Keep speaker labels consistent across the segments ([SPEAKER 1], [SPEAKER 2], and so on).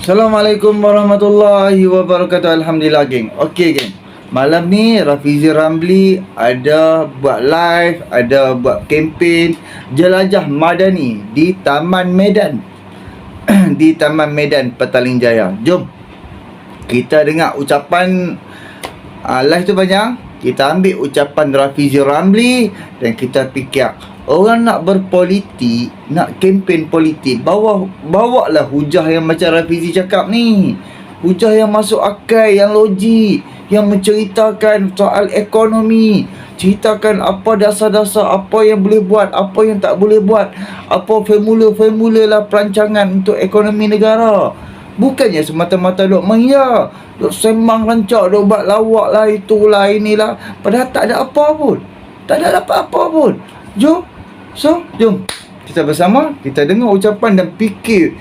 [SPEAKER 1] Assalamualaikum warahmatullahi wabarakatuh. Alhamdulillah geng. Okey geng, malam ni Rafizi Ramli ada buat live, ada buat kempen jelajah madani di Taman Medan di Taman Medan Petaling Jaya. Jom kita dengar ucapan live tu panjang. Kita ambil ucapan Rafizi Ramli dan kita fikir, orang nak berpolitik, nak kempen politik, bawalah hujah yang macam Rafizi cakap ni. Hujah yang masuk akal, yang logik, yang menceritakan soal ekonomi, ceritakan apa dasar-dasar, apa yang boleh buat, apa yang tak boleh buat, apa formula-formula lah perancangan untuk ekonomi negara. Bukannya semata-mata duk maya, duk sembang rancak, duk buat lawak lah, itulah, inilah. Padahal tak ada apa pun. Tak ada apa-apa pun. Jom. Jom kita bersama, kita dengar ucapan dan fikir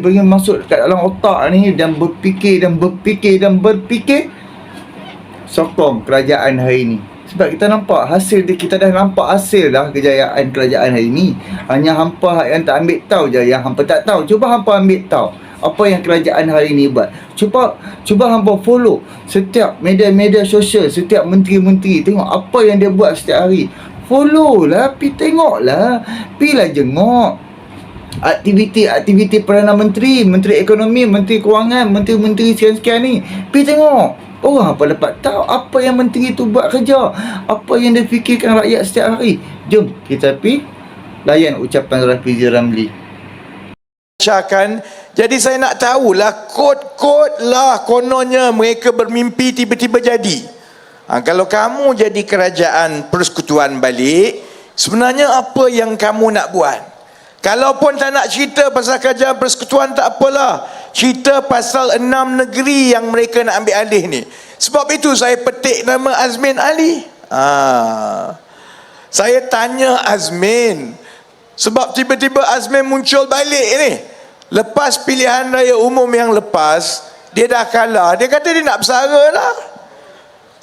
[SPEAKER 1] bagi masuk dekat dalam otak ni, dan berfikir sokong kerajaan hari ni. Sebab kita nampak hasil dia, kita dah nampak hasil dah kejayaan kerajaan hari ni. Hanya hampa yang tak ambil tahu je, yang hampa tak tahu. Cuba hampa ambil tahu apa yang kerajaan hari ni buat. Cuba hampa follow setiap media-media sosial, setiap menteri-menteri, tengok apa yang dia buat setiap hari. Follow lah, pi tengok lah, pi lah jengok aktiviti Perdana Menteri, Menteri Ekonomi, Menteri Kewangan, Menteri-Menteri sekian-sekian ni. Pi tengok, orang apa dapat tahu apa yang menteri tu buat kerja, apa yang dia fikirkan rakyat setiap hari. Jom kita pi layan ucapan Rafizi Ramli.
[SPEAKER 2] Jadi saya nak tahulah, kod-kod lah kononnya mereka bermimpi tiba-tiba jadi. Kalau kamu jadi kerajaan persekutuan balik, sebenarnya apa yang kamu nak buat? Kalaupun tak nak cerita pasal kerajaan persekutuan, tak apalah, cerita pasal 6 negeri yang mereka nak ambil alih ni. Sebab itu saya petik nama Azmin Ali. Saya tanya Azmin, sebab tiba-tiba Azmin muncul balik ni. Lepas pilihan raya umum yang lepas, dia dah kalah. Dia kata dia nak bersara lah.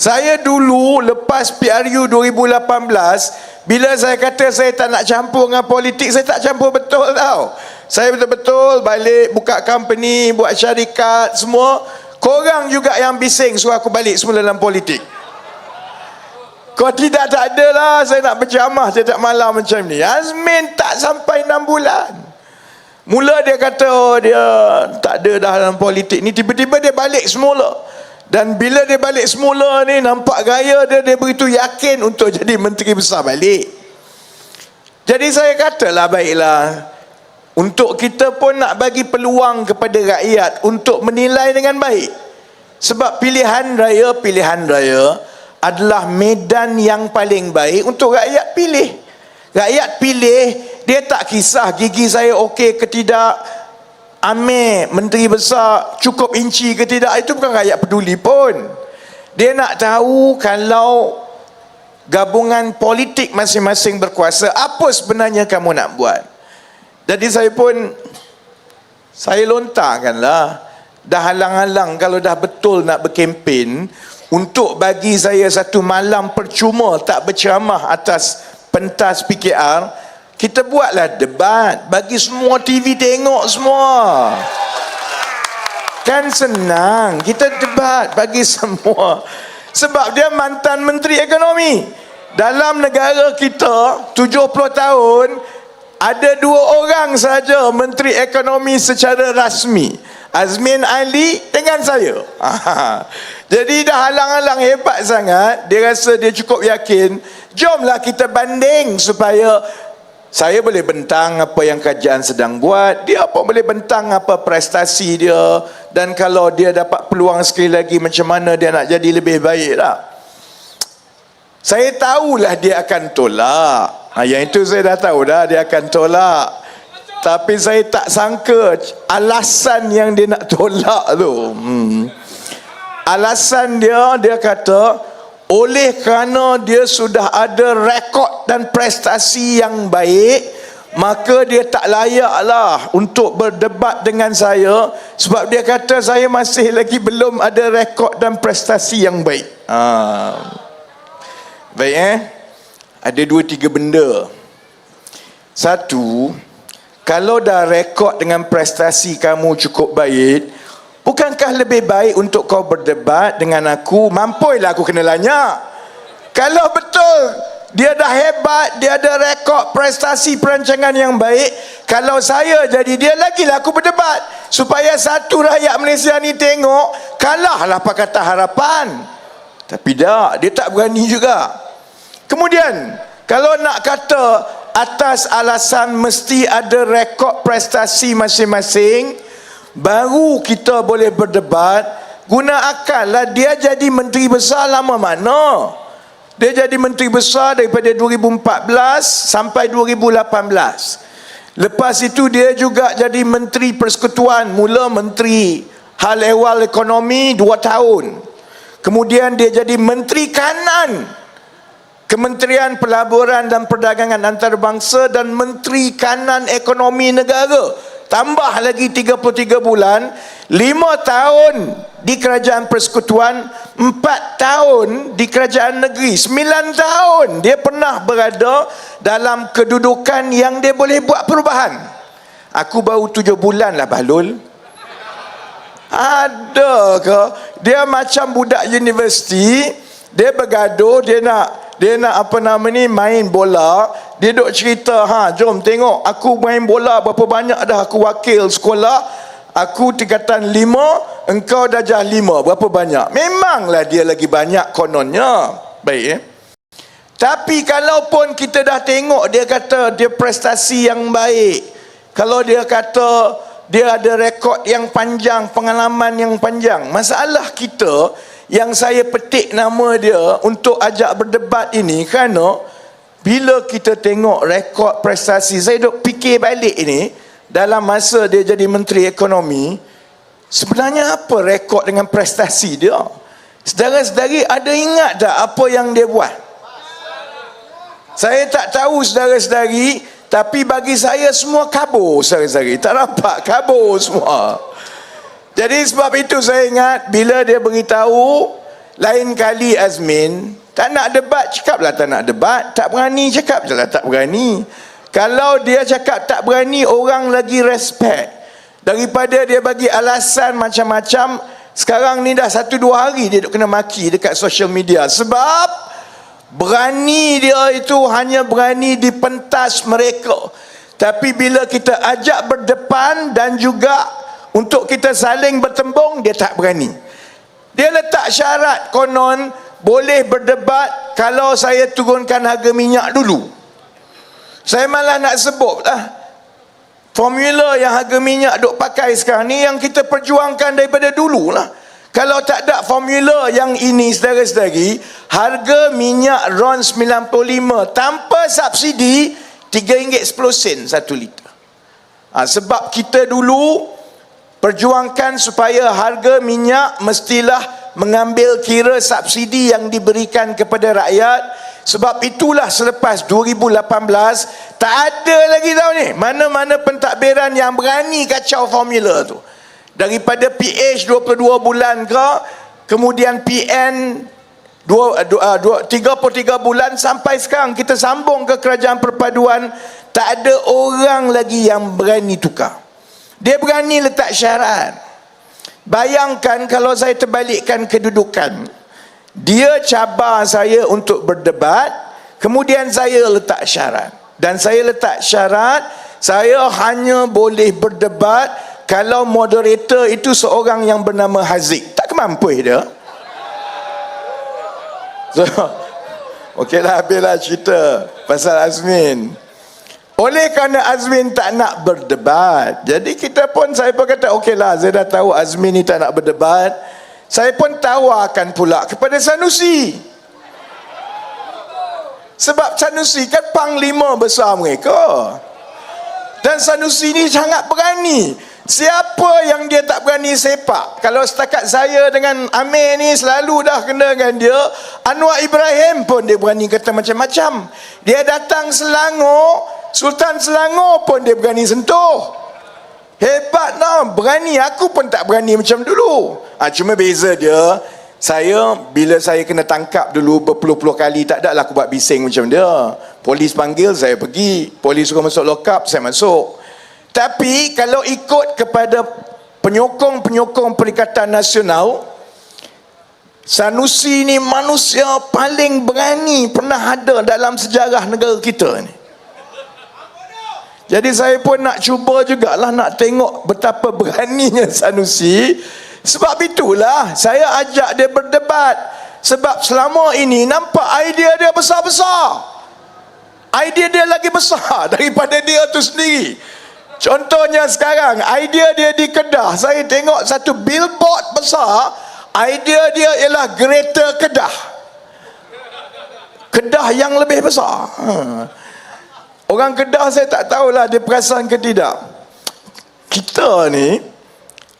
[SPEAKER 2] Saya dulu lepas PRU 2018, bila saya kata saya tak nak campur dengan politik, saya tak campur betul tau. Saya betul-betul balik buka company, buat syarikat, semua. Korang juga yang bising suruh aku balik semula dalam politik. Kalau tidak, tak adalah saya nak berjamah setiap malam macam ni. Azmin tak sampai 6 bulan. Mula dia kata dia tak ada dah dalam politik ni, tiba-tiba dia balik semula. Dan bila dia balik semula ni, nampak gaya dia begitu yakin untuk jadi menteri besar balik. Jadi saya katalah, baiklah, untuk kita pun nak bagi peluang kepada rakyat untuk menilai dengan baik. Sebab pilihan raya adalah medan yang paling baik untuk rakyat pilih. Rakyat pilih, dia tak kisah gigi saya okey ke tidak, Amir menteri besar cukup inci ke tidak, itu bukan rakyat peduli pun. Dia nak tahu kalau gabungan politik masing-masing berkuasa, apa sebenarnya kamu nak buat. Jadi saya lontarkanlah, dah halang-halang kalau dah betul nak berkempen, untuk bagi saya satu malam percuma tak berceramah atas pentas PKR, kita buatlah debat, bagi semua TV tengok semua. Kan senang, kita debat bagi semua. Sebab dia mantan Menteri Ekonomi. Dalam negara kita 70 tahun, ada 2 orang saja Menteri Ekonomi secara rasmi, Azmin Ali dengan saya. Jadi dah halang-halang hebat sangat, dia rasa dia cukup yakin. Jomlah kita banding supaya saya boleh bentang apa yang kerajaan sedang buat, dia pun boleh bentang apa prestasi dia, dan kalau dia dapat peluang sekali lagi, macam mana dia nak jadi lebih baik lah. Saya tahulah dia akan tolak. Yang itu saya dah tahu dah, dia akan tolak. Tapi saya tak sangka alasan yang dia nak tolak tu. Alasan dia kata, oleh kerana dia sudah ada rekod dan prestasi yang baik, maka dia tak layaklah untuk berdebat dengan saya, sebab dia kata saya masih lagi belum ada rekod dan prestasi yang baik. Baik, ada 2-3 benda. Satu, Kalau dah rekod dengan prestasi kamu cukup baik, bukankah lebih baik untuk kau berdebat dengan aku? Mampuilah aku kena lanyak. Kalau betul dia dah hebat, dia ada rekod prestasi perancangan yang baik, kalau saya jadi dia, lagilah aku berdebat supaya satu rakyat Malaysia ni tengok, kalahlah Pakatan Harapan. Tapi dia tak berani juga. Kemudian kalau nak kata atas alasan mesti ada rekod prestasi masing-masing baru kita boleh berdebat, guna akal lah. Dia jadi menteri besar lama mana? Dia jadi menteri besar daripada 2014 sampai 2018. Lepas itu dia juga jadi menteri persekutuan, mula menteri hal ehwal ekonomi 2 tahun. Kemudian dia jadi menteri kanan, Kementerian Pelaburan dan Perdagangan Antarabangsa, dan Menteri Kanan Ekonomi Negara. Tambah lagi 33 bulan, 5 tahun di Kerajaan Persekutuan, 4 tahun di Kerajaan Negeri, 9 tahun dia pernah berada dalam kedudukan yang dia boleh buat perubahan. Aku baru 7 bulan lah, Bahlul. Ada ke? Dia macam budak universiti, dia bergaduh, dia nak main bola. Dia duk cerita, jom tengok aku main bola berapa banyak dah aku wakil sekolah. Aku tingkatan 5, engkau darjah 5, berapa banyak? Memanglah dia lagi banyak kononnya. Baik Tapi kalaupun kita dah tengok dia kata dia prestasi yang baik, kalau dia kata dia ada rekod yang panjang, pengalaman yang panjang, masalah kita yang saya petik nama dia untuk ajak berdebat ini, kerana bila kita tengok rekod prestasi, saya duk fikir balik ini, dalam masa dia jadi Menteri Ekonomi, sebenarnya apa rekod dengan prestasi dia? Saudara-saudari ada ingat tak apa yang dia buat? Saya tak tahu saudara-saudari, tapi bagi saya semua kabur saudara-saudari. Tak nampak, kabur semua. Jadi sebab itu saya ingat bila dia beritahu, lain kali Azmin tak nak debat, cakaplah tak nak debat. Tak berani, cakap je lah tak berani. Kalau dia cakap tak berani, orang lagi respect daripada dia bagi alasan macam-macam. Sekarang ni dah 1-2 hari dia duk kena maki dekat social media. Sebab berani dia itu hanya berani dipentas mereka. Tapi bila kita ajak berdepan dan juga untuk kita saling bertembung, dia tak berani. Dia letak syarat, konon boleh berdebat kalau saya turunkan harga minyak dulu. Saya malah nak sebut lah, formula yang harga minyak duk pakai sekarang ni yang kita perjuangkan daripada dulu lah. Kalau tak ada formula yang ini, saudara-saudari, harga minyak RON 95 tanpa subsidi RM3.10 1 liter. Sebab kita dulu perjuangkan supaya harga minyak mestilah mengambil kira subsidi yang diberikan kepada rakyat. Sebab itulah selepas 2018 tak ada lagi tahun ni mana-mana pentadbiran yang berani kacau formula tu. Daripada PH 22 bulan ke, kemudian PN 33 bulan, sampai sekarang kita sambung ke Kerajaan Perpaduan, tak ada orang lagi yang berani tukar. Dia berani letak syarat. Bayangkan kalau saya terbalikkan kedudukan. Dia cabar saya untuk berdebat, kemudian saya letak syarat. Dan saya letak syarat, saya hanya boleh berdebat kalau moderator itu seorang yang bernama Haziq. Tak kemampu dia. So, okeylah, habislah cerita pasal Azmin. Oleh kerana Azmin tak nak berdebat, jadi kita pun, saya pun kata okeylah, saya dah tahu Azmin ni tak nak berdebat. Saya pun tawarkan pula kepada Sanusi. Sebab Sanusi kan panglima besar mereka. Dan Sanusi ni sangat berani. Siapa yang dia tak berani sepak? Kalau setakat saya dengan Amir ni selalu dah kena dengan dia, Anwar Ibrahim pun dia berani kata macam-macam. Dia datang Selangor, Sultan Selangor pun dia berani sentuh. Hebat tau, berani. Aku pun tak berani macam dulu. Cuma beza dia, saya bila saya kena tangkap dulu berpuluh-puluh kali, tak ada lah aku buat bising macam dia. Polis panggil, saya pergi. Polis suruh masuk lock up, saya masuk. Tapi kalau ikut kepada penyokong-penyokong Perikatan Nasional, Sanusi ni manusia paling berani pernah ada dalam sejarah negara kita ni. Jadi saya pun nak cuba jugalah nak tengok betapa beraninya Sanusi. Sebab itulah saya ajak dia berdebat. Sebab selama ini nampak idea dia besar-besar. Idea dia lagi besar daripada dia tu sendiri. Contohnya sekarang, idea dia di Kedah, saya tengok satu billboard besar, idea dia ialah Greater Kedah. Kedah yang lebih besar. Orang Kedah saya tak tahulah dia perasan ke tidak. Kita ni,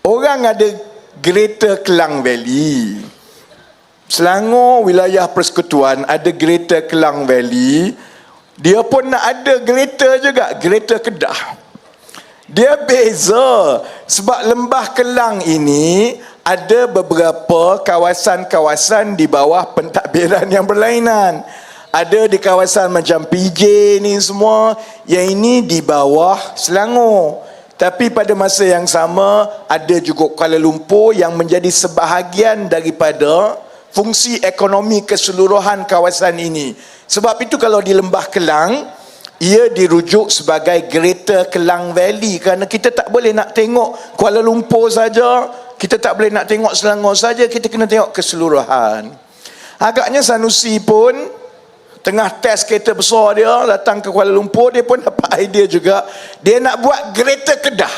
[SPEAKER 2] orang ada Greater Klang Valley. Selangor wilayah persekutuan ada Greater Klang Valley. Dia pun nak ada Greater juga, Greater Kedah. Dia beza sebab Lembah Kelang ini ada beberapa kawasan-kawasan di bawah pentadbiran yang berlainan. Ada di kawasan macam PJ ni semua, yang ini di bawah Selangor. Tapi pada masa yang sama ada juga Kuala Lumpur yang menjadi sebahagian daripada fungsi ekonomi keseluruhan kawasan ini. Sebab itu kalau di Lembah Kelang, ia dirujuk sebagai Greater Klang Valley, kerana kita tak boleh nak tengok Kuala Lumpur saja, kita tak boleh nak tengok Selangor saja, kita kena tengok keseluruhan. Agaknya Sanusi pun tengah test kereta besar dia, datang ke Kuala Lumpur, dia pun dapat idea juga, dia nak buat Greater Kedah.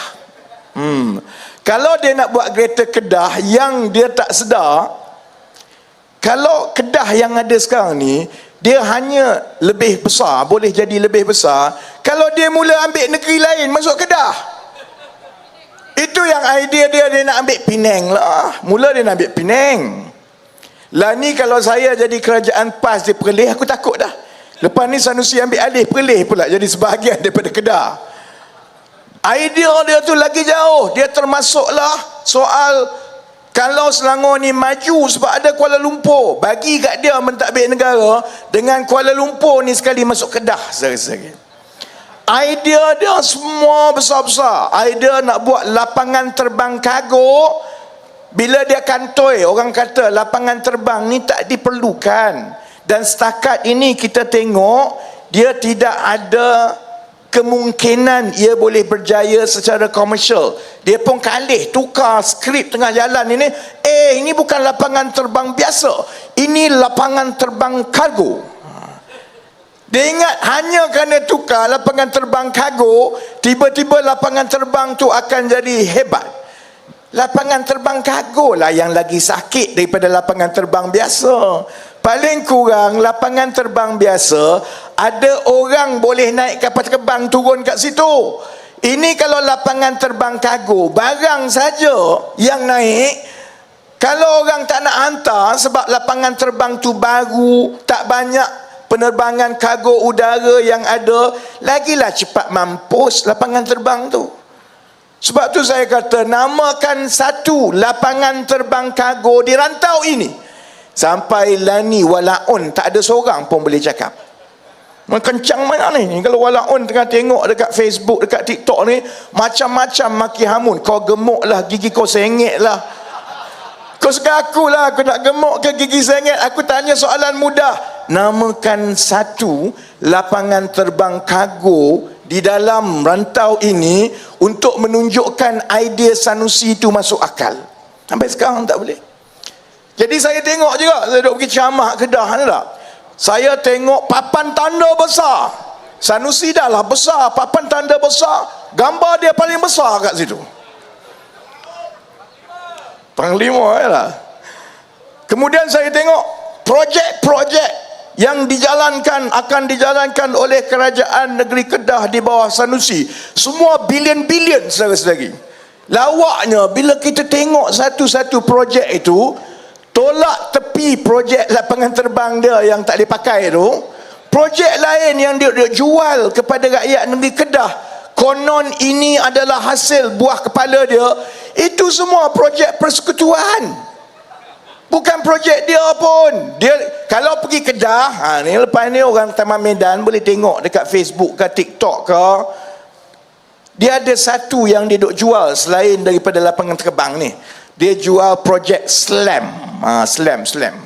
[SPEAKER 2] Kalau dia nak buat Greater Kedah, yang dia tak sedar, kalau Kedah yang ada sekarang ni, dia hanya lebih besar, boleh jadi lebih besar kalau dia mula ambil negeri lain masuk Kedah. Itu yang idea dia, dia nak ambil Penang lah. Mula dia nak ambil Penang. Lah ni kalau saya jadi kerajaan PAS di Perlis, aku takut dah. Lepas ni Sanusi ambil alih Perlis pula jadi sebahagian daripada Kedah. Idea dia tu lagi jauh. Dia termasuklah soal kalau Selangor ni maju sebab ada Kuala Lumpur, bagi kat dia mentadbir negara dengan Kuala Lumpur ni sekali masuk Kedah sekali. Idea dia semua besar-besar. Idea nak buat lapangan terbang kargo. Bila dia kantoi, orang kata lapangan terbang ni tak diperlukan. Dan setakat ini kita tengok dia tidak ada kemungkinan ia boleh berjaya secara komersial. Dia pun kalih, tukar skrip tengah jalan ini. Ini bukan lapangan terbang biasa, ini lapangan terbang kargo. Dia ingat hanya kerana tukar lapangan terbang kargo, tiba-tiba lapangan terbang tu akan jadi hebat. Lapangan terbang kargo lah yang lagi sakit daripada lapangan terbang biasa. Paling kurang lapangan terbang biasa ada orang boleh naik kapal terbang turun kat situ. Ini kalau lapangan terbang kargo, barang saja yang naik. Kalau orang tak nak hantar sebab lapangan terbang tu baru, tak banyak penerbangan kargo udara yang ada, lagilah cepat mampus lapangan terbang tu. Sebab tu saya kata, namakan satu lapangan terbang kargo di rantau ini. Sampai lani walaun tak ada seorang pun boleh cakap. Kencang mana ni? Kalau walaun tengah tengok dekat Facebook, dekat TikTok ni, macam-macam maki hamun. Kau gemuk lah, gigi kau sengit lah. Kau suka aku lah, aku nak gemuk ke gigi sengit? Aku tanya soalan mudah. Namakan satu lapangan terbang kargo di dalam rantau ini untuk menunjukkan idea Sanusi itu masuk akal. Sampai sekarang tak boleh. Jadi saya tengok juga, saya duduk pergi Camak Kedah ni tak, saya tengok papan tanda besar. Sanusi dah lah besar, papan tanda besar, gambar dia paling besar kat situ. Panglima lah. Kemudian saya tengok projek-projek yang dijalankan, akan dijalankan oleh kerajaan negeri Kedah di bawah Sanusi. Semua bilion-bilion saudara-saudari. Lawaknya bila kita tengok satu-satu projek itu, tolak tepi projek lapangan terbang dia yang tak dipakai tu, projek lain yang dia jual kepada rakyat negeri Kedah, konon ini adalah hasil buah kepala dia, itu semua projek persekutuan, bukan projek dia pun. Dia kalau pergi Kedah, ni lepas ni orang Taman Medan boleh tengok dekat Facebook ke TikTok ke, Dia ada satu yang dia duk jual selain daripada lapangan terbang ni. Dia jual projek SLAM. SLAM.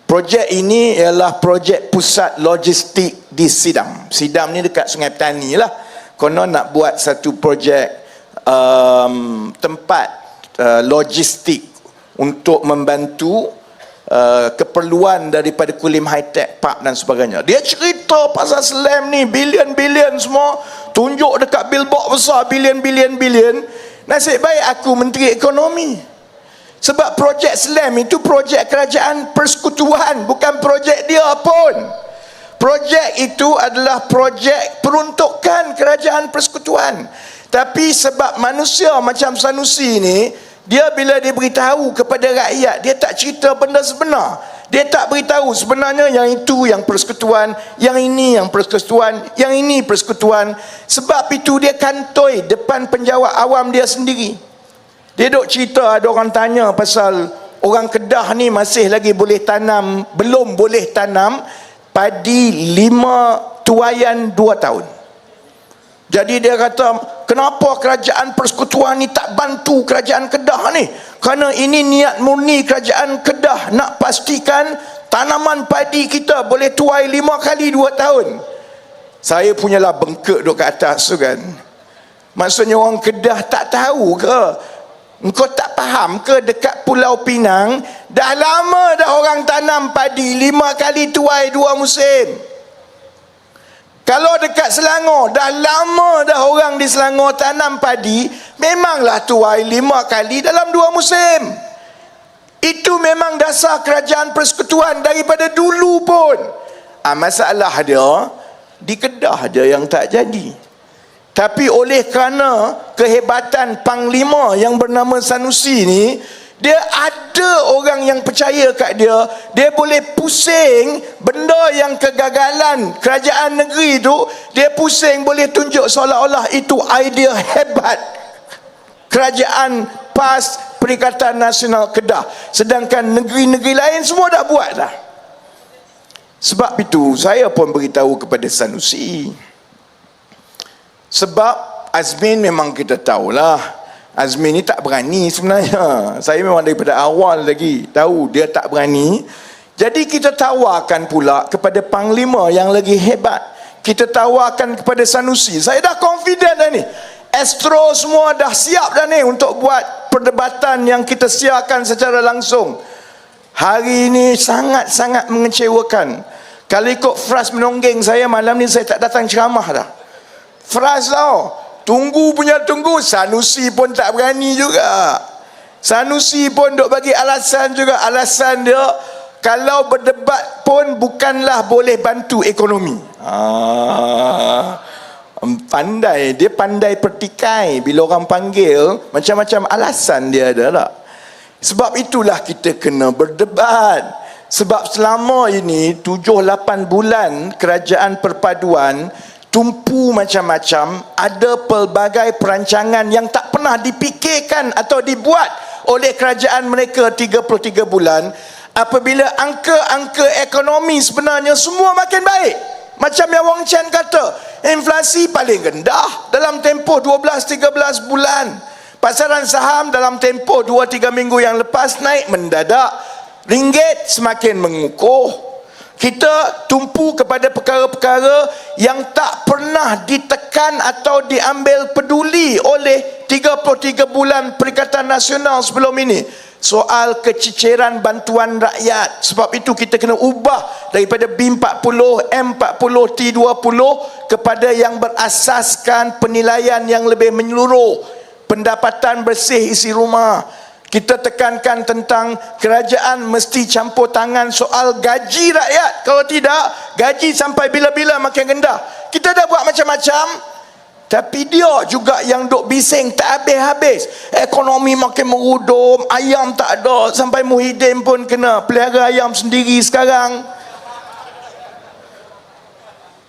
[SPEAKER 2] Projek ini ialah projek pusat logistik di Sidam. Sidam ni dekat Sungai Petani lah. Konon nak buat satu projek tempat logistik untuk membantu keperluan daripada Kulim High Tech Park dan sebagainya. Dia cerita pasal SLAM ni, bilion-bilion semua, tunjuk dekat billboard besar, bilion-bilion. Nasib baik aku Menteri Ekonomi. Sebab projek SLAM itu projek kerajaan persekutuan, bukan projek dia pun. Projek itu adalah projek peruntukan kerajaan persekutuan. Tapi sebab manusia macam Sanusi ni, dia bila dia beritahu kepada rakyat, dia tak cerita benda sebenar. Dia tak beritahu sebenarnya yang itu yang persekutuan, yang ini yang persekutuan, yang ini persekutuan. Sebab itu dia kantoi depan penjawat awam dia sendiri. Dia duk cerita, ada orang tanya pasal orang Kedah ni masih lagi boleh tanam, belum boleh tanam padi 5 tuaian 2 tahun. Jadi dia kata, kenapa kerajaan persekutuan ni tak bantu kerajaan Kedah ni? Kerana ini niat murni kerajaan Kedah nak pastikan tanaman padi kita boleh tuai 5 kali 2 tahun. Saya punyalah bengkak duduk kat atas tu kan. Maksudnya orang Kedah tak tahu ke? Engkau tak faham ke dekat Pulau Pinang dah lama dah orang tanam padi 5 kali tuai 2 musim. Kalau dekat Selangor, dah lama dah orang di Selangor tanam padi, memanglah tuai 5 kali dalam 2 musim. Itu memang dasar kerajaan persekutuan daripada dulu pun. Masalah dia, di Kedah dia yang tak jadi. Tapi oleh kerana kehebatan Panglima yang bernama Sanusi ni, dia ada orang yang percaya kat dia. Dia boleh pusing benda yang kegagalan kerajaan negeri tu, dia pusing boleh tunjuk seolah-olah itu idea hebat kerajaan PAS, Perikatan Nasional Kedah. Sedangkan negeri-negeri lain semua dah buat dah. Sebab itu saya pun beritahu kepada Sanusi. Sebab Azmin memang kita tahulah, Azmin ni tak berani sebenarnya. Saya memang daripada awal lagi tahu dia tak berani. Jadi kita tawarkan pula kepada Panglima yang lagi hebat. Kita tawarkan kepada Sanusi. Saya dah confident dah ni. Astro semua dah siap dah ni untuk buat perdebatan yang kita siarkan secara langsung. Hari ini sangat-sangat mengecewakan. Kalau ikut Fras menonggeng saya malam ni, saya tak datang ceramah dah. Fras tau, tunggu punya tunggu, Sanusi pun tak berani juga. Sanusi pun duk bagi alasan juga. Alasan dia, kalau berdebat pun bukanlah boleh bantu ekonomi. Pandai, dia pandai pertikai. Bila orang panggil, macam-macam alasan dia ada lah. Sebab itulah kita kena berdebat. Sebab selama ini 7-8 bulan kerajaan perpaduan tumpu macam-macam, ada pelbagai perancangan yang tak pernah dipikirkan atau dibuat oleh kerajaan mereka 33 bulan. Apabila angka-angka ekonomi sebenarnya semua makin baik. Macam yang Wong Chen kata, inflasi paling rendah dalam tempoh 12-13 bulan. Pasaran saham dalam tempoh 2-3 minggu yang lepas naik mendadak. Ringgit semakin mengukuh. Kita tumpu kepada perkara-perkara yang tak pernah ditekan atau diambil peduli oleh 33 bulan Perikatan Nasional sebelum ini. Soal keciciran bantuan rakyat. Sebab itu kita kena ubah daripada B40, M40, T20 kepada yang berasaskan penilaian yang lebih menyeluruh. Pendapatan bersih isi rumah. Kita tekankan tentang kerajaan mesti campur tangan soal gaji rakyat. Kalau tidak, gaji sampai bila-bila makin rendah. Kita dah buat macam-macam, tapi dia juga yang duk bising tak habis-habis. Ekonomi makin merudum, ayam tak ada. Sampai Muhyiddin pun kena pelihara ayam sendiri sekarang.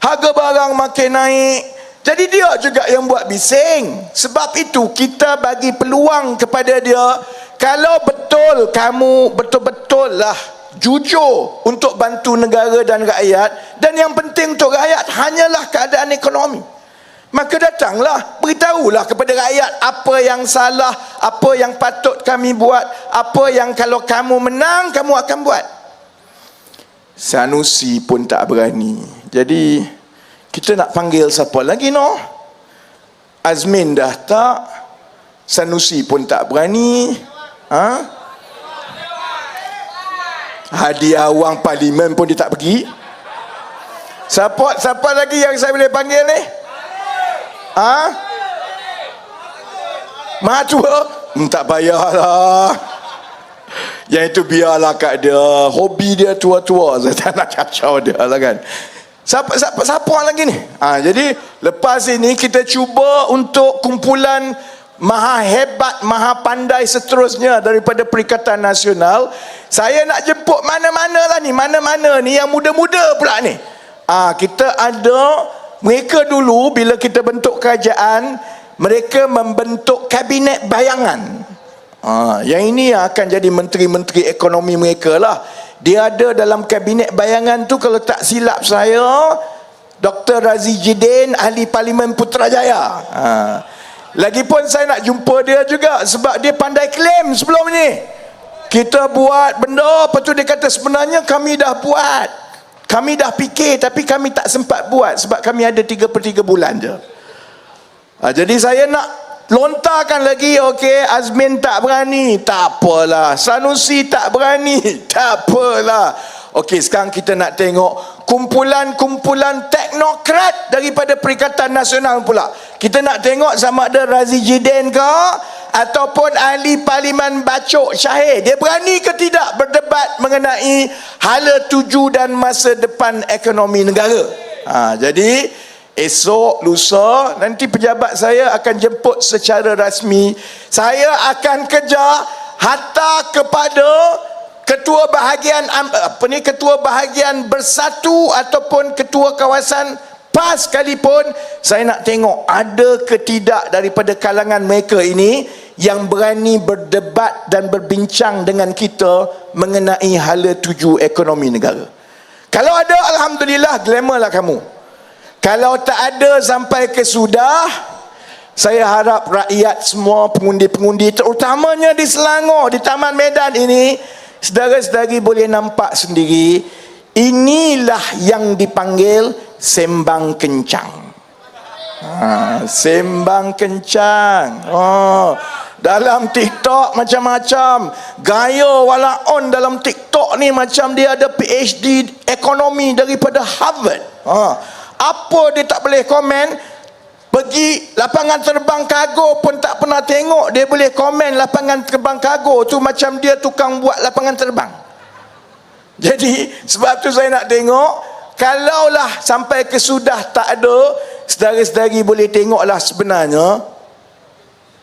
[SPEAKER 2] Harga barang makin naik. Jadi dia juga yang buat bising. Sebab itu kita bagi peluang kepada dia. Kalau betul kamu betul-betul lah jujur untuk bantu negara dan rakyat, dan yang penting untuk rakyat hanyalah keadaan ekonomi, Maka datanglah, beritahulah kepada rakyat apa yang salah, apa yang patut kami buat, apa yang kalau kamu menang kamu akan buat. Sanusi pun tak berani. Jadi kita nak panggil siapa lagi no? Azmin dah tak, Sanusi pun tak berani. Hadiah wang parlimen pun dia tak pergi. Siapa lagi yang saya boleh panggil ni? Mahathir? Tak payahlah. Yang itu biarlah kat dia. Hobi dia tua-tua. Saya tak nak kacau dia lah kan. Siapa lagi ni? Jadi lepas ini kita cuba untuk kumpulan maha hebat, maha pandai seterusnya daripada Perikatan Nasional. Saya nak jemput mana-mana lah ni. Mana-mana ni yang muda-muda pula ni. Kita ada, mereka dulu bila kita bentuk kerajaan, mereka membentuk kabinet bayangan. Yang ini akan jadi menteri-menteri ekonomi mereka lah. Dia ada dalam kabinet bayangan tu, kalau tak silap saya, Dr. Razi Jidin, ahli Parlimen Putrajaya. Lagipun saya nak jumpa dia juga sebab dia pandai klaim sebelum ni. Kita buat benda, lepas tu dia kata sebenarnya kami dah buat, kami dah fikir, tapi kami tak sempat buat sebab kami ada 3/3 bulan je. Jadi saya nak lontarkan lagi. Okey, Azmin tak berani, tak apalah. Sanusi tak berani, tak apalah. Okey, sekarang kita nak tengok kumpulan-kumpulan teknokrat daripada Perikatan Nasional pula. Kita nak tengok sama ada Razi Jidin ke ataupun ahli Parlimen Bacok Syahir, dia berani ke tidak berdebat mengenai hala tuju dan masa depan ekonomi negara. Jadi esok, lusa, nanti pejabat saya akan jemput secara rasmi. Saya akan kejar hatta kepada ketua bahagian ketua bahagian Bersatu ataupun ketua kawasan PAS sekalipun. Saya nak tengok ada ke tidak daripada kalangan mereka ini yang berani berdebat dan berbincang dengan kita mengenai hala tuju ekonomi negara. Kalau ada, alhamdulillah, glamour lah kamu. Kalau tak ada sampai ke sudah, saya harap rakyat semua, pengundi-pengundi, terutamanya di Selangor, di Taman Medan ini, saudara-saudari boleh nampak sendiri, inilah yang dipanggil sembang kencang. Sembang kencang. Dalam TikTok macam-macam. Gaya walaon dalam TikTok ni macam dia ada PhD ekonomi daripada Harvard. Apa dia tak boleh komen? Pergi lapangan terbang kargo pun tak pernah tengok dia boleh komen lapangan terbang kargo tu macam dia tukang buat lapangan terbang. Jadi sebab tu saya nak tengok, kalaulah sampai ke sudah tak ada, saudara-saudari boleh tengoklah sebenarnya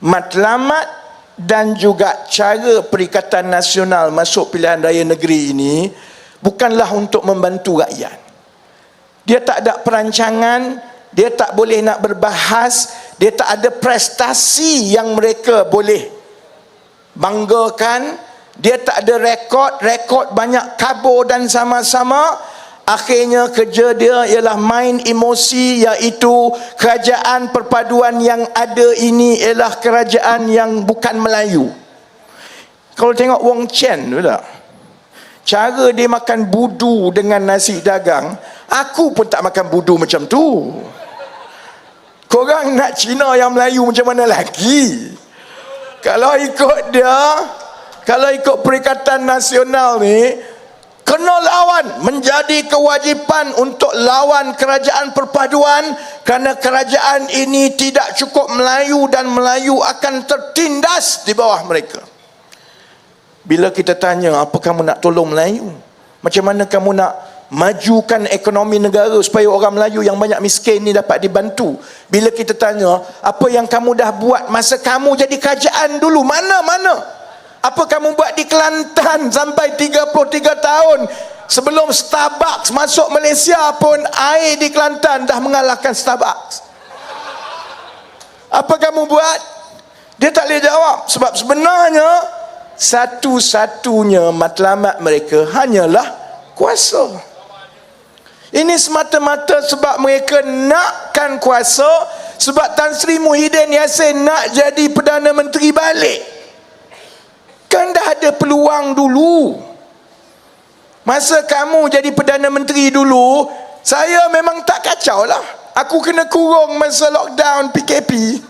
[SPEAKER 2] matlamat dan juga cara Perikatan Nasional masuk pilihan raya negeri ini bukanlah untuk membantu rakyat. Dia tak ada perancangan, dia tak boleh nak berbahas, dia tak ada prestasi yang mereka boleh banggakan, dia tak ada rekod banyak kabur dan sama-sama. Akhirnya kerja dia ialah main emosi, iaitu kerajaan perpaduan yang ada ini ialah kerajaan yang bukan Melayu. Kalau tengok Wong Chen tu tak, cara dia makan budu dengan nasi dagang, aku pun tak makan budu macam tu. Korang nak Cina yang Melayu macam mana lagi? Kalau ikut dia, kalau ikut Perikatan Nasional ni, kena lawan, menjadi kewajipan untuk lawan kerajaan perpaduan, kerana kerajaan ini tidak cukup Melayu dan Melayu akan tertindas di bawah mereka. Bila kita tanya, apa kamu nak tolong Melayu? Macam mana kamu nak majukan ekonomi negara supaya orang Melayu yang banyak miskin ni dapat dibantu? Bila kita tanya, apa yang kamu dah buat masa kamu jadi kerajaan dulu? Mana? Apa kamu buat di Kelantan sampai 33 tahun? Sebelum Starbucks masuk Malaysia pun, air di Kelantan dah mengalahkan Starbucks. Apa kamu buat? Dia tak boleh jawab. Sebab sebenarnya satu-satunya matlamat mereka hanyalah kuasa. Ini semata-mata sebab mereka nakkan kuasa, Sebab Tan Sri Muhyiddin Yassin nak jadi Perdana Menteri balik. Kan dah ada peluang dulu. Masa kamu jadi Perdana Menteri dulu, saya memang tak kacau lah. Aku kena kurung masa lockdown PKP.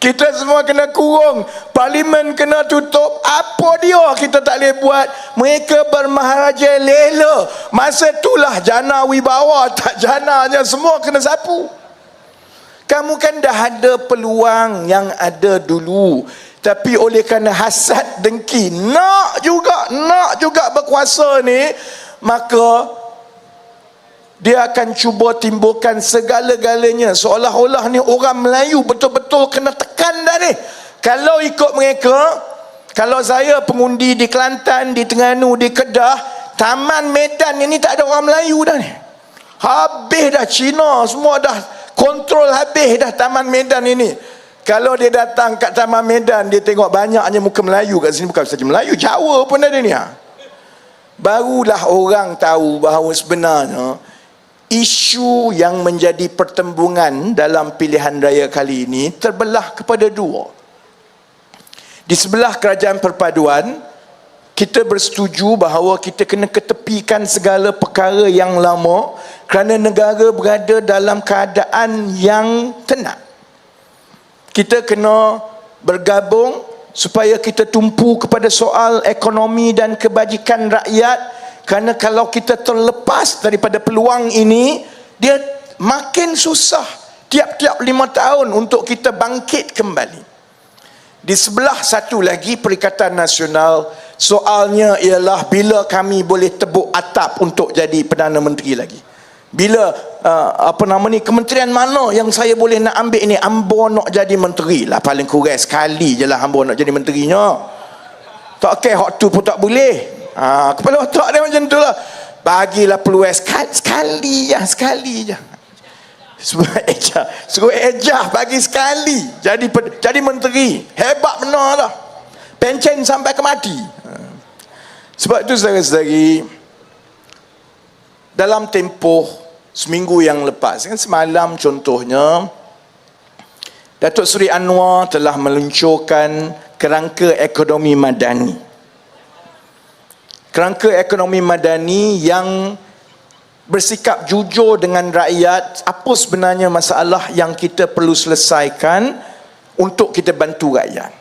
[SPEAKER 2] Kita semua kena kurung. Parlimen kena tutup. Apa dia kita tak boleh buat? Mereka bermaharaja lela. Masa itulah jana wibawa. Tak jananya semua kena sapu. Kamu kan dah ada peluang yang ada dulu. Tapi oleh kerana hasad dengki, nak juga berkuasa ni, maka dia akan cuba timbulkan segala-galanya seolah-olah ni orang Melayu betul-betul kena tekan dah ni. Kalau ikut mereka, kalau saya pengundi di Kelantan, di Terengganu, di Kedah, Taman Medan ini tak ada orang Melayu dah ni. Habis dah Cina, semua dah kontrol habis dah Taman Medan ini. Kalau dia datang kat Taman Medan, dia tengok banyaknya muka Melayu kat sini, bukan saja Melayu, Jawa pun ada ni. Barulah orang tahu bahawa sebenarnya isu yang menjadi pertembungan dalam pilihan raya kali ini terbelah kepada dua. Di sebelah kerajaan perpaduan, kita bersetuju bahawa kita kena ketepikan segala perkara yang lama kerana negara berada dalam keadaan yang tenang. Kita kena bergabung supaya kita tumpu kepada soal ekonomi dan kebajikan rakyat. Kerana kalau kita terlepas daripada peluang ini, dia makin susah tiap-tiap 5 tahun untuk kita bangkit kembali. Di sebelah satu lagi Perikatan Nasional, soalnya ialah bila kami boleh tebuk atap untuk jadi Perdana Menteri lagi. Bila kementerian mana yang saya boleh nak ambil ni? Ambo nak jadi menteri lah, paling kurang sekali je lah Ambo nak jadi menterinya. Tak okay, hak tu pun tak boleh. Kepala otak dia macam tu lah. Bagilah peluang sekali je. Suruh ejah bagi sekali jadi menteri. Hebat benar lah. Pencen sampai ke mati. Sebab itu saudara-saudari, dalam tempoh seminggu yang lepas, kan semalam contohnya, Datuk Seri Anwar telah meluncurkan kerangka ekonomi madani. Kerangka ekonomi madani yang bersikap jujur dengan rakyat. Apa sebenarnya masalah yang kita perlu selesaikan untuk kita bantu rakyat?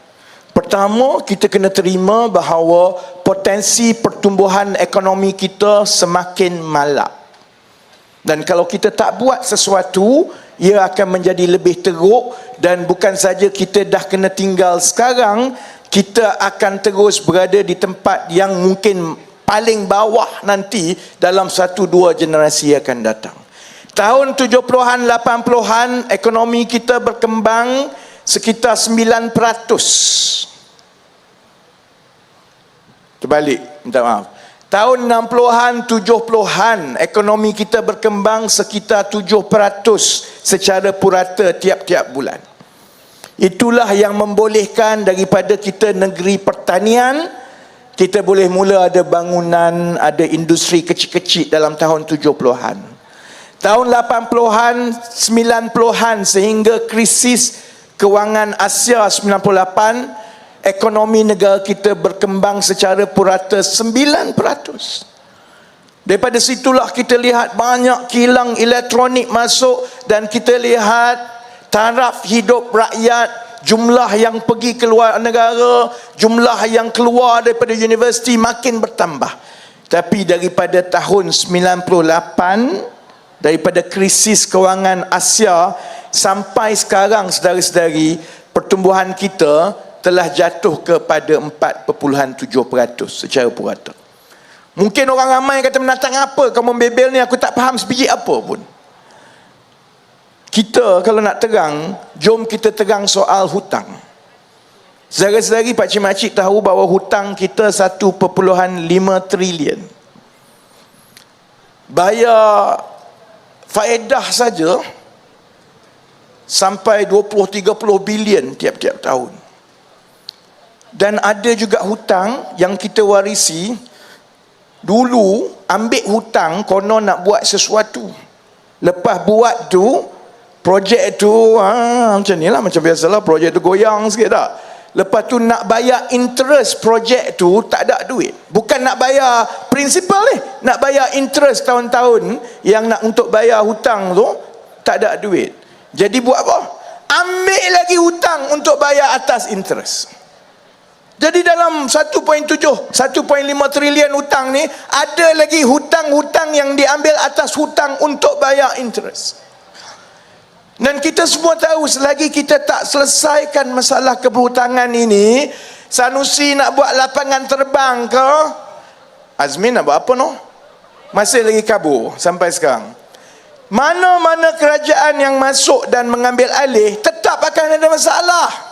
[SPEAKER 2] Pertama, kita kena terima bahawa potensi pertumbuhan ekonomi kita semakin malap. Dan kalau kita tak buat sesuatu, ia akan menjadi lebih teruk. Dan bukan saja kita dah kena tinggal sekarang, kita akan terus berada di tempat yang mungkin paling bawah nanti dalam 1-2 generasi akan datang. Tahun 70-an, 80-an, ekonomi kita berkembang sekitar 9%. Terbalik, minta maaf. Tahun 60-an, 70-an, ekonomi kita berkembang sekitar 7% secara purata tiap-tiap bulan. Itulah yang membolehkan daripada kita negeri pertanian, kita boleh mula ada bangunan, ada industri kecil-kecil dalam tahun 70-an. Tahun 80-an, 90-an sehingga krisis kewangan Asia 98, ekonomi negara kita berkembang secara purata 9%. Daripada situlah kita lihat banyak kilang elektronik masuk dan kita lihat taraf hidup rakyat, jumlah yang pergi keluar negara, jumlah yang keluar daripada universiti makin bertambah. Tapi daripada tahun 98, daripada krisis kewangan Asia sampai sekarang, saudara-saudari, pertumbuhan kita telah jatuh kepada 4.7% secara purata. Mungkin orang ramai kata, menatang apa kamu membebel ni, aku tak faham sebiji apa pun. Kita kalau nak terang, jom kita terang soal hutang. Saudara-saudari, pakcik-makcik tahu bahawa hutang kita 1.5 trilion. Bayar faedah saja sampai 20-30 bilion tiap-tiap tahun. Dan ada juga hutang yang kita warisi. Dulu ambil hutang konon nak buat sesuatu. Lepas buat tu, Projek tu macam ni lah, macam biasalah, projek tu goyang sikit tak. Lepas tu nak bayar interest projek tu tak ada duit. Bukan nak bayar principal ni, nak bayar interest tahun-tahun yang nak untuk bayar hutang tu tak ada duit. Jadi buat apa? Ambil lagi hutang untuk bayar atas interest. Jadi dalam 1.7, 1.5 trilion hutang ni, ada lagi hutang-hutang yang diambil atas hutang untuk bayar interest. Dan kita semua tahu, selagi kita tak selesaikan masalah keberhutangan ini, Sanusi nak buat lapangan terbang ke, Azmin nak buat apa no? Masih lagi kabur sampai sekarang. Mana-mana kerajaan yang masuk dan mengambil alih, tetap akan ada masalah.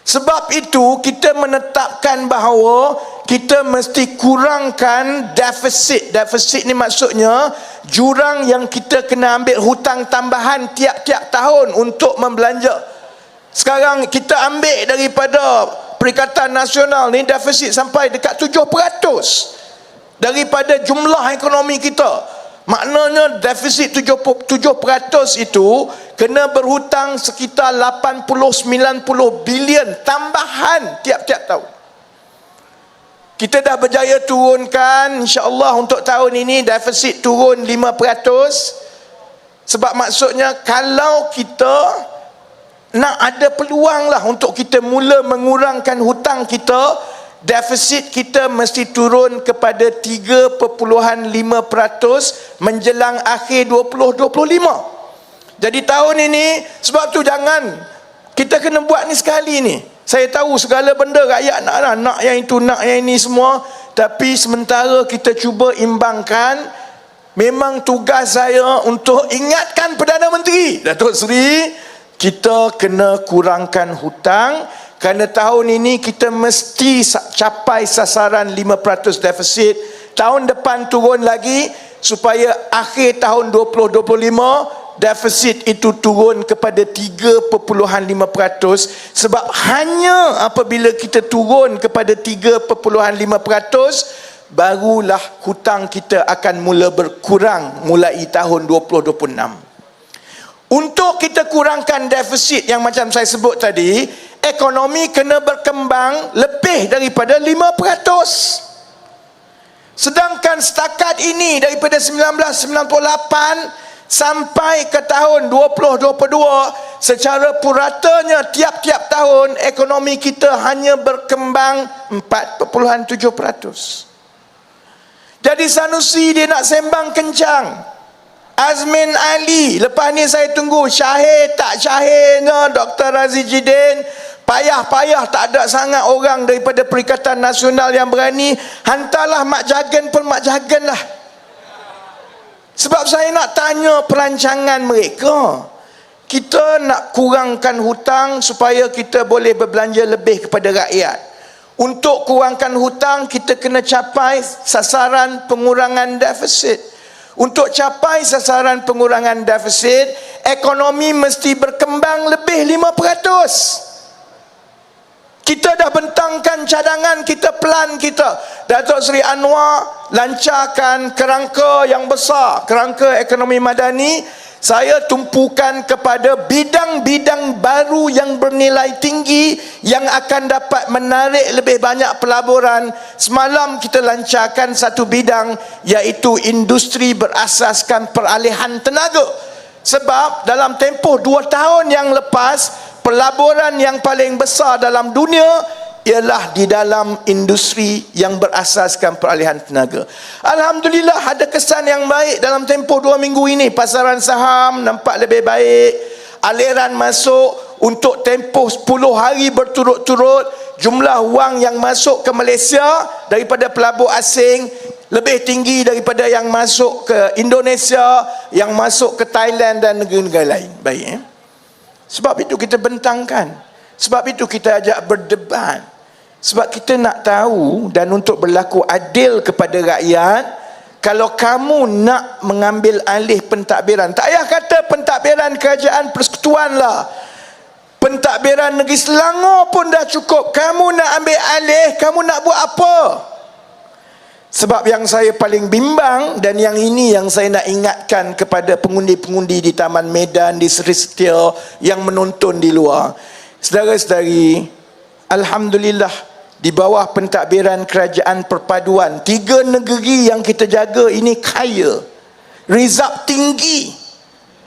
[SPEAKER 2] Sebab itu kita menetapkan bahawa kita mesti kurangkan defisit. Defisit ni maksudnya jurang yang kita kena ambil hutang tambahan tiap-tiap tahun untuk membelanja. Sekarang kita ambil daripada Perikatan Nasional ni defisit sampai dekat 7% daripada jumlah ekonomi kita. Maknanya defisit 7% itu kena berhutang sekitar 80-90 bilion tambahan tiap-tiap tahun. Kita dah berjaya turunkan, insya-Allah untuk tahun ini defisit turun 5%. Sebab maksudnya kalau kita nak ada peluang lah untuk kita mula mengurangkan hutang kita, defisit kita mesti turun kepada 3.5% menjelang akhir 2025. Jadi tahun ini, sebab tu jangan, kita kena buat ni sekali ni. Saya tahu segala benda rakyat nak yang itu, nak yang ini semua, tapi sementara kita cuba imbangkan. Memang tugas saya untuk ingatkan Perdana Menteri Datuk Seri, kita kena kurangkan hutang. Kerana tahun ini kita mesti capai sasaran 5% defisit. Tahun depan turun lagi supaya akhir tahun 2025 defisit itu turun kepada 3.5%. Sebab hanya apabila kita turun kepada 3.5%, barulah hutang kita akan mula berkurang mulai tahun 2026. Untuk kita kurangkan defisit yang macam saya sebut tadi, ekonomi kena berkembang lebih daripada 5%. Sedangkan setakat ini daripada 1998 sampai ke tahun 2022, secara puratanya tiap-tiap tahun ekonomi kita hanya berkembang 4.7%. Jadi Sanusi dia nak sembang kencang, Azmin Ali, lepas ni saya tunggu syahir tak syahirnya Dr. Razijidin. Payah-payah tak ada sangat orang daripada Perikatan Nasional yang berani. Hantarlah Mak Jagan pun Mak Jagan lah. Sebab saya nak tanya perancangan mereka. Kita nak kurangkan hutang supaya kita boleh berbelanja lebih kepada rakyat. Untuk kurangkan hutang, kita kena capai sasaran pengurangan defisit. Untuk capai sasaran pengurangan defisit, ekonomi mesti berkembang lebih 5%. Kita dah bentangkan cadangan kita, plan kita. Datuk Seri Anwar lancarkan kerangka yang besar, kerangka ekonomi madani. Saya tumpukan kepada bidang-bidang baru yang bernilai tinggi yang akan dapat menarik lebih banyak pelaburan. Semalam kita lancarkan satu bidang, iaitu industri berasaskan peralihan tenaga. Sebab dalam tempoh 2 tahun yang lepas, pelaburan yang paling besar dalam dunia ialah di dalam industri yang berasaskan peralihan tenaga. Alhamdulillah ada kesan yang baik dalam tempoh 2 minggu ini. Pasaran saham nampak lebih baik. Aliran masuk untuk tempoh 10 hari berturut-turut, jumlah wang yang masuk ke Malaysia daripada pelabur asing lebih tinggi daripada yang masuk ke Indonesia, yang masuk ke Thailand dan negara-negara lain. Baik, sebab itu kita bentangkan. Sebab itu kita ajak berdebat. Sebab kita nak tahu dan untuk berlaku adil kepada rakyat. Kalau kamu nak mengambil alih pentadbiran, tak payah kata pentadbiran kerajaan persekutuan lah, pentadbiran negeri Selangor pun dah cukup. Kamu nak ambil alih, kamu nak buat apa? Sebab yang saya paling bimbang, dan yang ini yang saya nak ingatkan kepada pengundi-pengundi di Taman Medan, di Seri Setia yang menonton di luar. Saudara-saudari, alhamdulillah, di bawah pentadbiran kerajaan perpaduan, 3 negeri yang kita jaga ini kaya, rizab tinggi,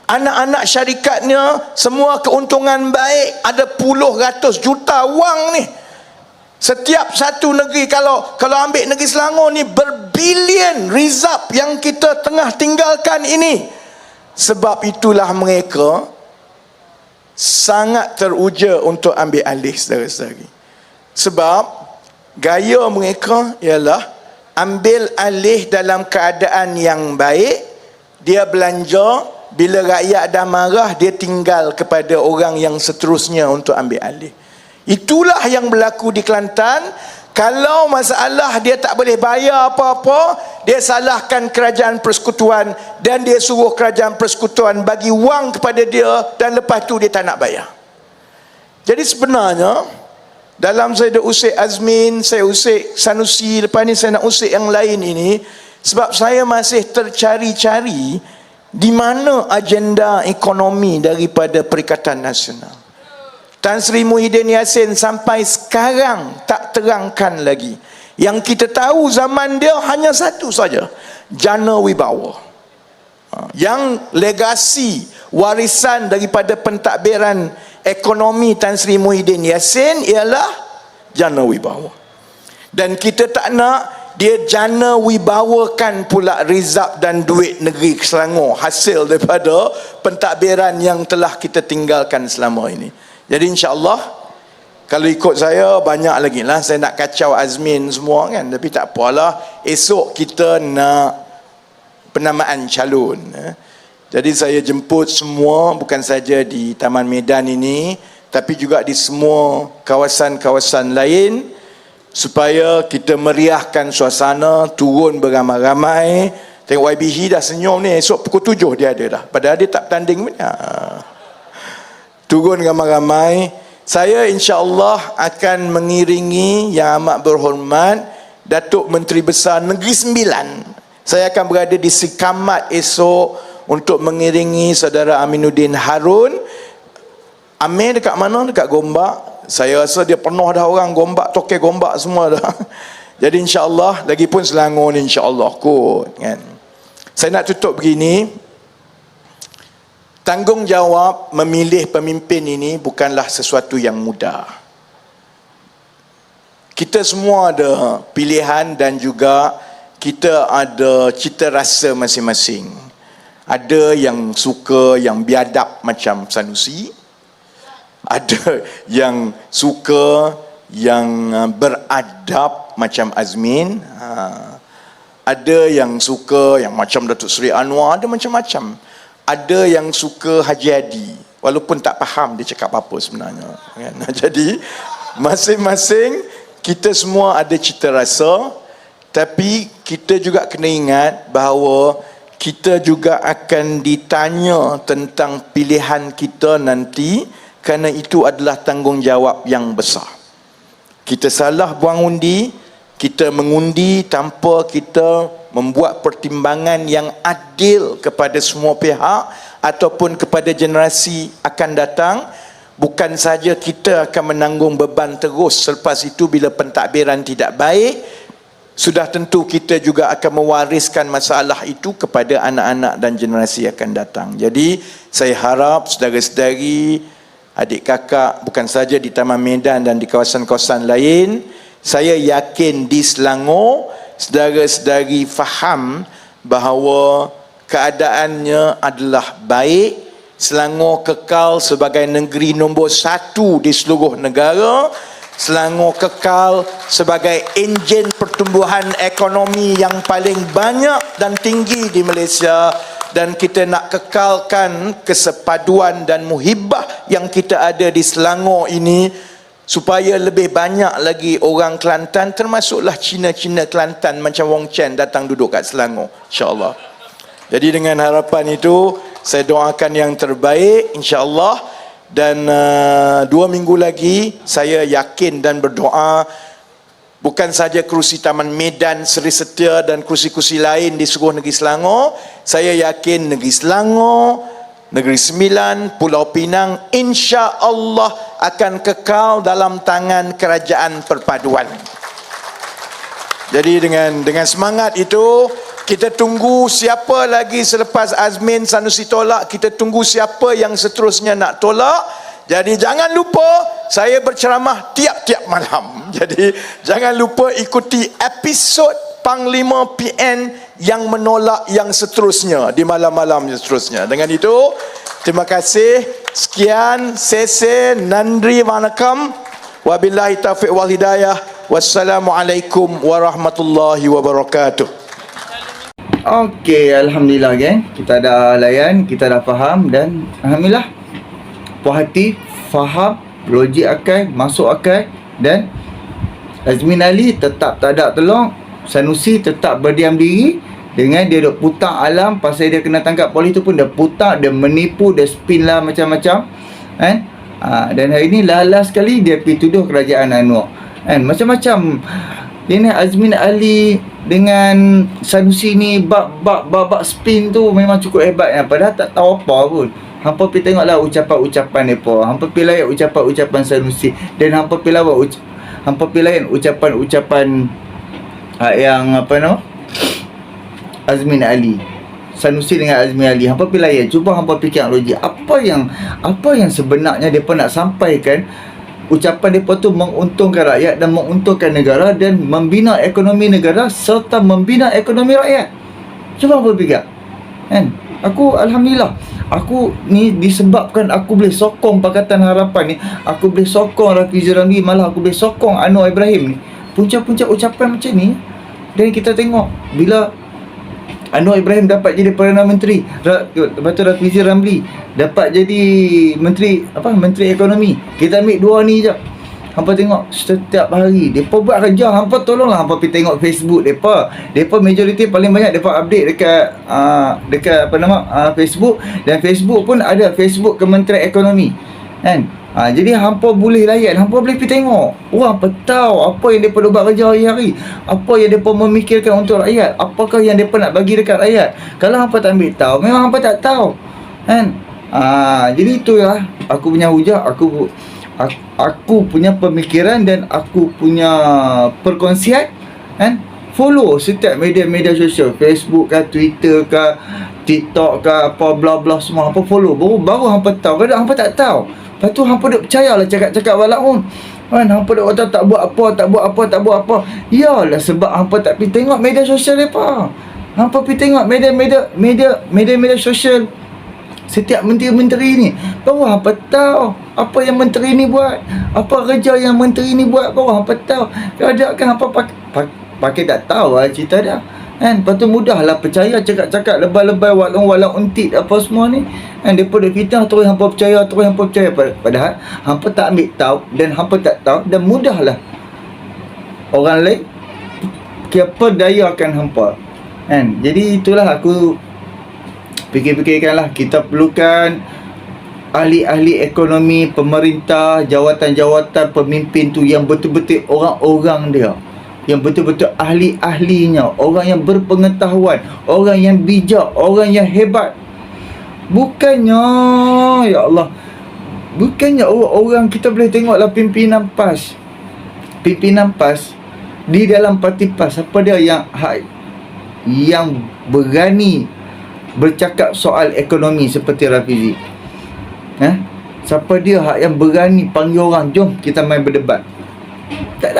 [SPEAKER 2] anak-anak syarikatnya semua keuntungan baik, ada puluh ratus juta wang ni. Setiap satu negeri, kalau ambil negeri Selangor ni, berbilion rizab yang kita tengah tinggalkan ini. Sebab itulah mereka sangat teruja untuk ambil alih, saudara-saudari. Sebab gaya mereka ialah ambil alih dalam keadaan yang baik. Dia belanja, bila rakyat dah marah, dia tinggal kepada orang yang seterusnya untuk ambil alih. Itulah yang berlaku di Kelantan. Kalau masalah dia tak boleh bayar apa-apa, dia salahkan kerajaan persekutuan dan dia suruh kerajaan persekutuan bagi wang kepada dia, dan lepas tu dia tak nak bayar. Jadi sebenarnya, dalam saya dah usik Azmin, saya usik Sanusi, lepas ni saya nak usik yang lain ini, sebab saya masih tercari-cari di mana agenda ekonomi daripada Perikatan Nasional. Tan Sri Muhyiddin Yassin sampai sekarang tak terangkan lagi. Yang kita tahu zaman dia hanya satu saja, jana wibawa. Yang legasi warisan daripada pentadbiran ekonomi Tan Sri Muhyiddin Yassin ialah jana wibawa. Dan kita tak nak dia jana wibawakan pula rizab dan duit negeri Selangor hasil daripada pentadbiran yang telah kita tinggalkan selama ini. Jadi insya-Allah, kalau ikut saya banyak lagi lah saya nak kacau Azmin semua kan, tapi tak apalah, esok kita nak penamaan calon. Jadi saya jemput semua, bukan saja di Taman Medan ini, tapi juga di semua kawasan-kawasan lain, supaya kita meriahkan suasana, turun beramai-ramai. Tengok YBH dah senyum ni, esok pukul 7 dia ada dah, padahal dia tak bertanding pun. Turun ramai-ramai. Saya insya-Allah akan mengiringi Yang Amat Berhormat Datuk Menteri Besar Negeri Sembilan. Saya akan berada di Sikamat esok untuk mengiringi saudara Aminuddin Harun. Amir dekat mana? Dekat Gombak. Saya rasa dia penuh dah orang Gombak, toke Gombak semua dah. Jadi insya-Allah, lagipun Selangor ni insya-Allah kot kan. Saya nak tutup begini. Tanggungjawab memilih pemimpin ini bukanlah sesuatu yang mudah. Kita semua ada pilihan dan juga kita ada cita rasa masing-masing. Ada yang suka yang biadab macam Sanusi, ada yang suka yang beradab macam Azmin, ada yang suka yang macam Datuk Seri Anwar, ada macam-macam. Ada yang suka Haji Hadi, walaupun tak faham dia cakap apa sebenarnya kan? Jadi masing-masing kita semua ada cita rasa, tapi kita juga kena ingat bahawa kita juga akan ditanya tentang pilihan kita nanti, kerana itu adalah tanggungjawab yang besar. Kita salah buang undi, kita mengundi tanpa kita membuat pertimbangan yang adil kepada semua pihak ataupun kepada generasi akan datang, bukan saja kita akan menanggung beban terus selepas itu bila pentadbiran tidak baik, sudah tentu kita juga akan mewariskan masalah itu kepada anak-anak dan generasi akan datang. Jadi saya harap saudara-saudari, adik kakak, bukan saja di Taman Medan dan di kawasan-kawasan lain, saya yakin di Selangor saudara-saudari faham bahawa keadaannya adalah baik. Selangor kekal sebagai negeri nombor 1 di seluruh negara. Selangor kekal sebagai enjin pertumbuhan ekonomi yang paling banyak dan tinggi di Malaysia. Dan kita nak kekalkan kesepaduan dan muhibah yang kita ada di Selangor ini, supaya lebih banyak lagi orang Kelantan, termasuklah Cina-Cina Kelantan macam Wong Chen datang duduk kat Selangor, insya-Allah. Jadi dengan harapan itu, saya doakan yang terbaik insya-Allah. Dan 2 minggu lagi saya yakin dan berdoa Bukan saja kerusi Taman Medan, Seri Setia dan kerusi-kerusi lain di seluruh negeri Selangor. Saya yakin negeri Selangor, Negeri Sembilan, Pulau Pinang insya-Allah akan kekal dalam tangan kerajaan perpaduan. Jadi dengan semangat itu, kita tunggu siapa lagi selepas Azmin Sanusi tolak, kita tunggu siapa yang seterusnya nak tolak. Jadi jangan lupa, saya berceramah tiap-tiap malam. Jadi jangan lupa ikuti episod Panglima PN yang menolak yang seterusnya di malam-malam yang seterusnya. Dengan itu, terima kasih. Sekian, sese, nandri, wanakam. Wabillahi taufiq wal hidayah. Wassalamualaikum warahmatullahi wabarakatuh.
[SPEAKER 1] Okey, Alhamdulillah geng. Kita dah layan, kita dah faham dan Alhamdulillah puas hati, faham, logik akal, masuk akal dan Azmin Ali tetap tak ada tolong. Sanusi tetap berdiam diri dengan dia duk putar alam pasal dia kena tangkap polis tu pun dia putar, dia menipu, dia spin lah macam-macam kan. Dan hari ni last sekali dia pergi tuduh kerajaan Anwar kan, macam-macam. Ini Azmin Ali dengan Sanusi ni bab spin tu memang cukup hebat kan. Padahal tak tahu apa pun. Hampa pergi tengoklah ucapan-ucapan mereka. Hampa pergi layan ucapan-ucapan Sanusi dan hampa pergi layan ucapan-ucapan yang apa nama Azmin Ali, Sanusi dengan Azmin Ali. Hampa pergi layan, cuba hampa fikir logik apa yang sebenarnya depa nak sampaikan. Ucapan mereka tu menguntungkan rakyat dan menguntungkan negara dan membina ekonomi negara serta membina ekonomi rakyat. Cuba apa fikir kan. Aku Alhamdulillah, aku ni disebabkan aku boleh sokong Pakatan Harapan ni, aku boleh sokong Rafizi Ramli, malah aku boleh sokong Anwar Ibrahim ni. Punca-punca ucapan macam ni. Dan kita tengok bila Anwar Ibrahim dapat jadi Perdana Menteri, lepas tu Rafizi Ramli dapat jadi Menteri Ekonomi. Kita ambil dua ni je. Hampa tengok setiap hari depa buat kerja. Hampa tolonglah hampa pergi tengok Facebook depa. Depa majoriti paling banyak depa update dekat Facebook, dan Facebook pun ada Facebook Kementerian Ekonomi kan. Jadi hampa boleh layan, hampa boleh pergi tengok. Hampa tahu apa yang depa buat kerja hari-hari, apa yang depa memikirkan untuk rakyat, apakah yang depa nak bagi dekat rakyat. Kalau hampa tak ambil tahu, memang hampa tak tahu kan. Jadi itulah aku punya hujah, aku punya pemikiran dan aku punya perkongsian kan. Follow setiap media-media sosial, Facebook ke, Twitter ke, TikTok ke, apa bla bla semua hampa follow. Baru hampa tahu. Kadang hampa tak tahu. Lepas tu hampa duk percayalah cakap-cakap walaupun kan, hampa duk kata tak buat apa. Yalah sebab hampa tak pergi tengok media sosial depa. Hampa pergi tengok media sosial setiap menteri-menteri ni, baru hampa tahu apa yang menteri ni buat, apa kerja yang menteri ni buat, baru hampa tahu. Kalau kan hampa pakai tak tahu lah cerita dah kan. Lepas tu mudahlah percaya cakap-cakap lebay-lebay, walau untit apa semua ni kan. Depa duk fitnah terus hampa percaya. Padahal hampa tak ambil tahu dan hampa tak tahu, dan mudahlah orang lain perdayakan hampa kan. Jadi itulah aku fikir-fikirkanlah, kita perlukan ahli-ahli ekonomi, pemerintah, jawatan-jawatan pemimpin tu yang betul-betul orang-orang dia, yang betul-betul ahli-ahlinya, orang yang berpengetahuan, orang yang bijak, orang yang hebat. Bukannya ya Allah, bukannya orang kita boleh tengoklah pimpinan PAS di dalam parti PAS, apa dia yang berani bercakap soal ekonomi seperti Rafizi. Siapa dia yang berani panggil orang, jom kita main berdebat? Tak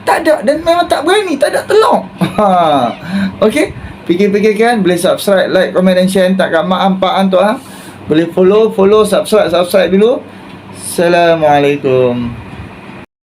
[SPEAKER 1] ada, dan memang tak berani, tak ada tolong. Okey, fikir-fikirkan. Boleh subscribe, like, komen dan share. Tak kat mak ampaan tu boleh follow, subscribe dulu. Assalamualaikum.